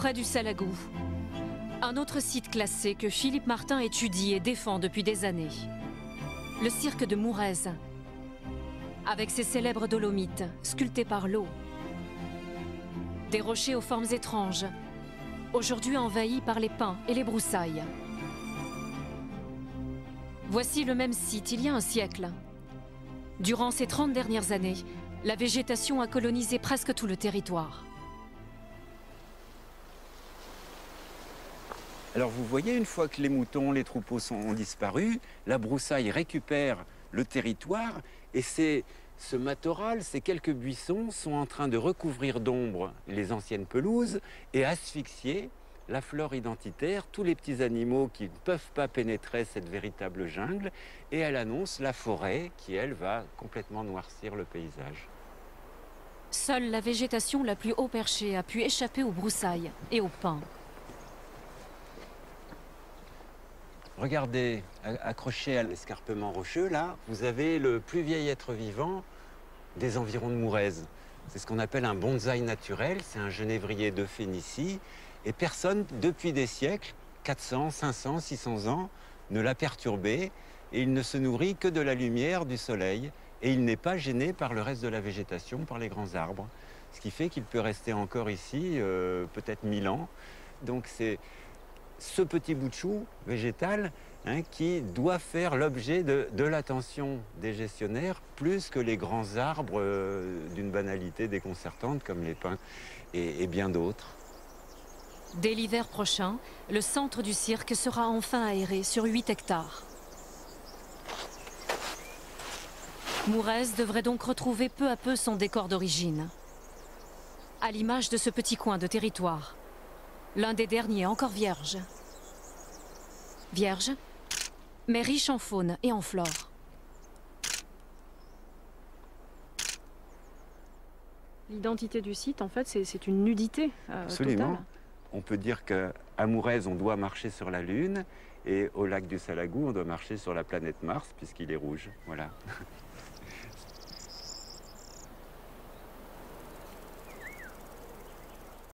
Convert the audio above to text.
Près du Salagou, un autre site classé que Philippe Martin étudie et défend depuis des années. Le cirque de Mourez, avec ses célèbres dolomites sculptés par l'eau. Des rochers aux formes étranges, aujourd'hui envahis par les pins et les broussailles. Voici le même site il y a un siècle. Durant ces 30 dernières années, la végétation a colonisé presque tout le territoire. Alors vous voyez, une fois que les moutons, les troupeaux ont disparu, la broussaille récupère le territoire et ce matorral, ces quelques buissons sont en train de recouvrir d'ombre les anciennes pelouses et asphyxier la flore identitaire, tous les petits animaux qui ne peuvent pas pénétrer cette véritable jungle, et elle annonce la forêt qui, elle, va complètement noircir le paysage. Seule la végétation la plus haut perchée a pu échapper aux broussailles et aux pins. Regardez, accroché à l'escarpement rocheux, là, vous avez le plus vieil être vivant des environs de Mourez. C'est ce qu'on appelle un bonsaï naturel, c'est un genévrier de Phénicie, et personne, depuis des siècles, 400, 500, 600 ans, ne l'a perturbé, et il ne se nourrit que de la lumière du soleil, et il n'est pas gêné par le reste de la végétation, par les grands arbres, ce qui fait qu'il peut rester encore ici peut-être 1000 ans. Donc c'est ce petit bout de chou végétal qui doit faire l'objet de l'attention des gestionnaires plus que les grands arbres d'une banalité déconcertante comme les pins et bien d'autres. Dès l'hiver prochain, le centre du cirque sera enfin aéré sur 8 hectares. Mourez devrait donc retrouver peu à peu son décor d'origine. À l'image de ce petit coin de territoire, l'un des derniers encore vierge. Vierge, mais riche en faune et en flore. L'identité du site, en fait, c'est une nudité Absolument. totale. On peut dire qu'à Mourez, on doit marcher sur la Lune, et au lac du Salagou, on doit marcher sur la planète Mars, puisqu'il est rouge. Voilà.